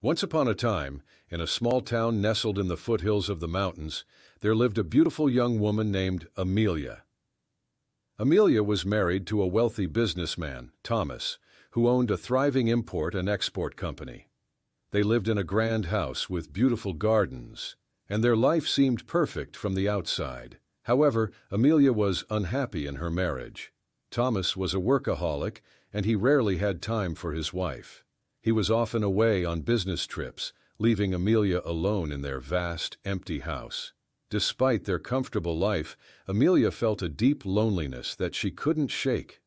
Once upon a time, in a small town nestled in the foothills of the mountains, there lived a beautiful young woman named Amelia. Amelia was married to a wealthy businessman, Thomas, who owned a thriving import and export company. They lived in a grand house with beautiful gardens, and their life seemed perfect from the outside. However, Amelia was unhappy in her marriage. Thomas was a workaholic, and he rarely had time for his wife. He was often away on business trips, leaving Amelia alone in their vast, empty house. Despite their comfortable life, Amelia felt a deep loneliness that she couldn't shake.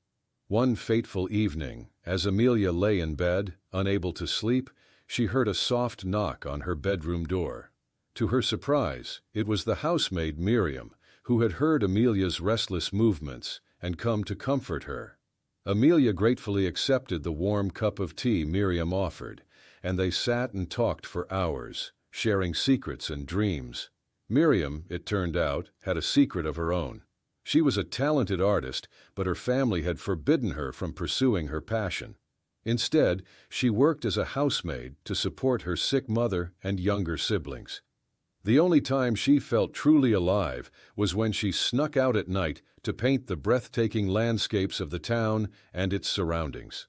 One fateful evening, as Amelia lay in bed, unable to sleep, she heard a soft knock on her bedroom door. To her surprise, it was the housemaid Miriam, who had heard Amelia's restless movements and come to comfort her. Amelia gratefully accepted the warm cup of tea Miriam offered, and they sat and talked for hours, sharing secrets and dreams. Miriam, it turned out, had a secret of her own. She was a talented artist, but her family had forbidden her from pursuing her passion. Instead, she worked as a housemaid to support her sick mother and younger siblings. The only time she felt truly alive was when she snuck out at night to paint the breathtaking landscapes of the town and its surroundings.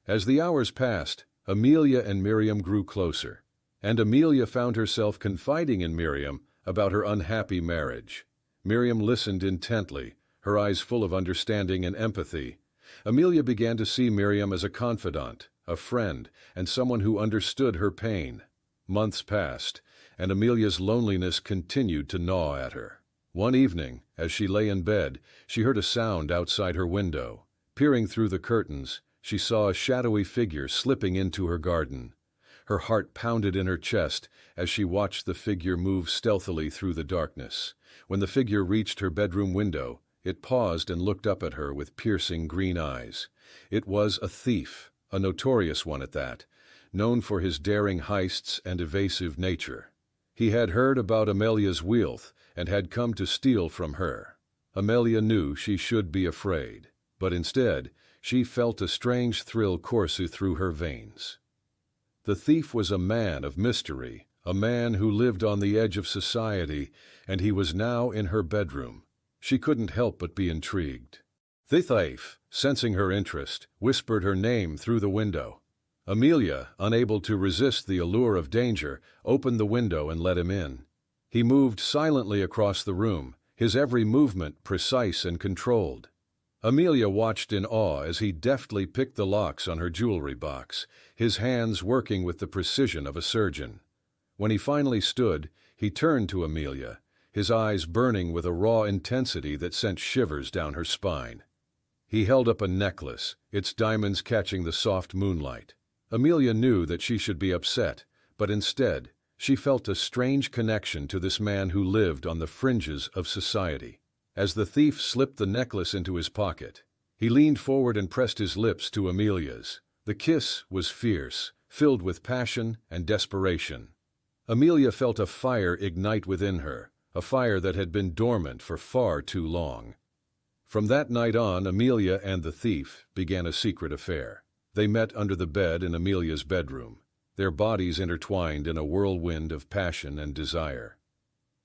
As the hours passed, Amelia and Miriam grew closer, and Amelia found herself confiding in Miriam about her unhappy marriage. Miriam listened intently, her eyes full of understanding and empathy. Amelia began to see Miriam as a confidant, a friend, and someone who understood her pain. Months passed, and Amelia's loneliness continued to gnaw at her. One evening, as she lay in bed, she heard a sound outside her window. Peering through the curtains, she saw a shadowy figure slipping into her garden. Her heart pounded in her chest as she watched the figure move stealthily through the darkness. When the figure reached her bedroom window, it paused and looked up at her with piercing green eyes. It was a thief, a notorious one at that, known for his daring heists and evasive nature. He had heard about Amelia's wealth and had come to steal from her. Amelia knew she should be afraid, but instead, she felt a strange thrill course through her veins. The thief was a man of mystery, a man who lived on the edge of society, and he was now in her bedroom. She couldn't help but be intrigued. The thief, sensing her interest, whispered her name through the window. Amelia, unable to resist the allure of danger, opened the window and let him in. He moved silently across the room, his every movement precise and controlled. Amelia watched in awe as he deftly picked the locks on her jewelry box, his hands working with the precision of a surgeon. When he finally stood, he turned to Amelia, his eyes burning with a raw intensity that sent shivers down her spine. He held up a necklace, its diamonds catching the soft moonlight. Amelia knew that she should be upset, but instead, she felt a strange connection to this man who lived on the fringes of society. As the thief slipped the necklace into his pocket, he leaned forward and pressed his lips to Amelia's. The kiss was fierce, filled with passion and desperation. Amelia felt a fire ignite within her, a fire that had been dormant for far too long. From that night on, Amelia and the thief began a secret affair. They met under the bed in Amelia's bedroom, their bodies intertwined in a whirlwind of passion and desire.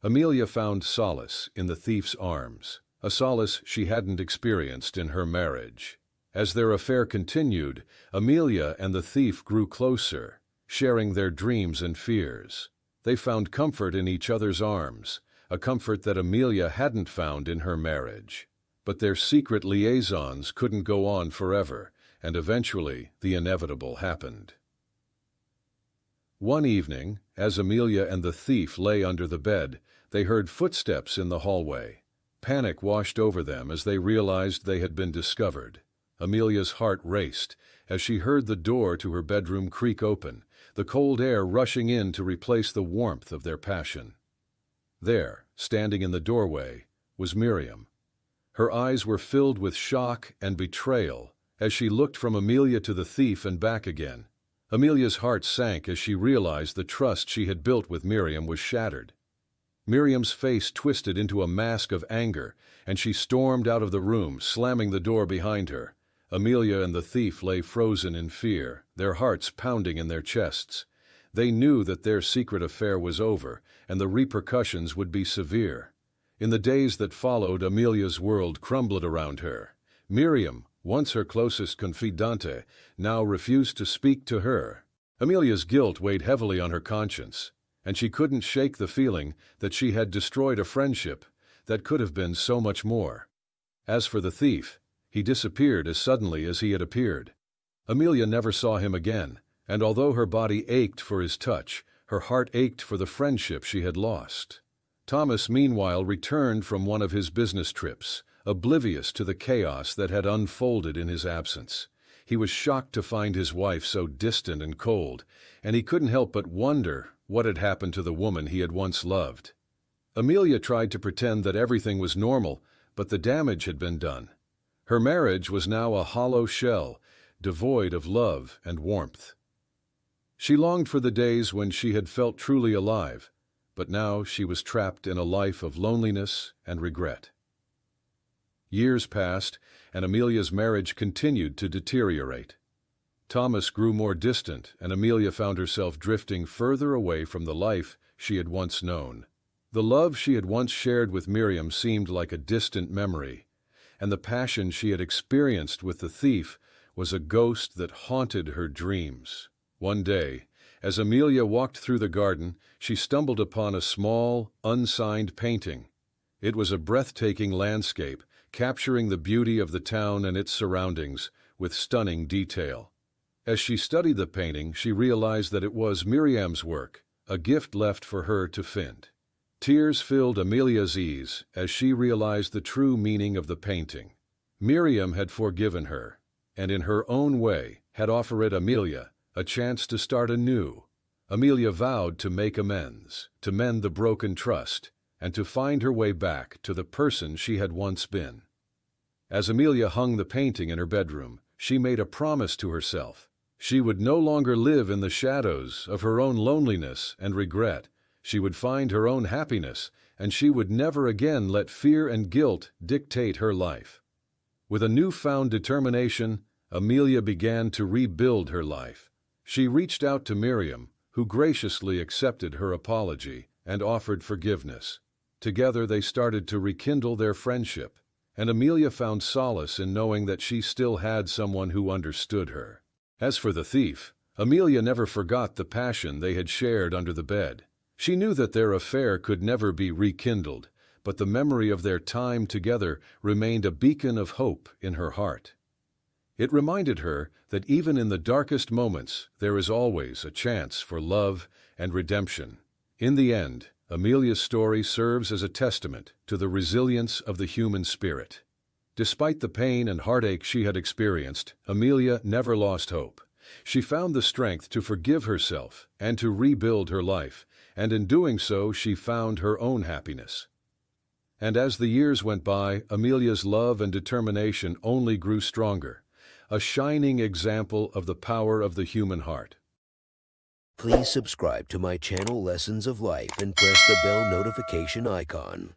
Amelia found solace in the thief's arms, a solace she hadn't experienced in her marriage. As their affair continued, Amelia and the thief grew closer, sharing their dreams and fears. They found comfort in each other's arms, a comfort that Amelia hadn't found in her marriage. But their secret liaisons couldn't go on forever, and eventually the inevitable happened. One evening, as Amelia and the thief lay under the bed, they heard footsteps in the hallway. Panic washed over them as they realized they had been discovered. Amelia's heart raced as she heard the door to her bedroom creak open, the cold air rushing in to replace the warmth of their passion. There, standing in the doorway, was Miriam. Her eyes were filled with shock and betrayal as she looked from Amelia to the thief and back again. Amelia's heart sank as she realized the trust she had built with Miriam was shattered. Miriam's face twisted into a mask of anger, and she stormed out of the room, slamming the door behind her. Amelia and the thief lay frozen in fear, their hearts pounding in their chests. They knew that their secret affair was over, and the repercussions would be severe. In the days that followed, Amelia's world crumbled around her. Miriam, once her closest confidante, now refused to speak to her. Amelia's guilt weighed heavily on her conscience, and she couldn't shake the feeling that she had destroyed a friendship that could have been so much more. As for the thief, he disappeared as suddenly as he had appeared. Amelia never saw him again, and although her body ached for his touch, her heart ached for the friendship she had lost. Thomas, meanwhile, returned from one of his business trips, oblivious to the chaos that had unfolded in his absence. He was shocked to find his wife so distant and cold, and he couldn't help but wonder what had happened to the woman he had once loved. Amelia tried to pretend that everything was normal, but the damage had been done. Her marriage was now a hollow shell, devoid of love and warmth. She longed for the days when she had felt truly alive, but now she was trapped in a life of loneliness and regret. Years passed, and Amelia's marriage continued to deteriorate. Thomas grew more distant, and Amelia found herself drifting further away from the life she had once known. The love she had once shared with Miriam seemed like a distant memory, and the passion she had experienced with the thief was a ghost that haunted her dreams. One day, as Amelia walked through the garden, she stumbled upon a small, unsigned painting. It was a breathtaking landscape, capturing the beauty of the town and its surroundings with stunning detail. As she studied the painting, she realized that it was Miriam's work, a gift left for her to find. Tears filled Amelia's eyes as she realized the true meaning of the painting. Miriam had forgiven her, and in her own way had offered Amelia a chance to start anew. Amelia vowed to make amends, to mend the broken trust, and to find her way back to the person she had once been. As Amelia hung the painting in her bedroom, she made a promise to herself. She would no longer live in the shadows of her own loneliness and regret. She would find her own happiness, and she would never again let fear and guilt dictate her life. With a newfound determination, Amelia began to rebuild her life. She reached out to Miriam, who graciously accepted her apology and offered forgiveness. Together they started to rekindle their friendship, and Amelia found solace in knowing that she still had someone who understood her. As for the thief, Amelia never forgot the passion they had shared under the bed. She knew that their affair could never be rekindled, but the memory of their time together remained a beacon of hope in her heart. It reminded her that even in the darkest moments, there is always a chance for love and redemption. In the end, Amelia's story serves as a testament to the resilience of the human spirit. Despite the pain and heartache she had experienced, Amelia never lost hope. She found the strength to forgive herself and to rebuild her life, and in doing so, she found her own happiness. And as the years went by, Amelia's love and determination only grew stronger, a shining example of the power of the human heart. Please subscribe to my channel Lessons of Life and press the bell notification icon.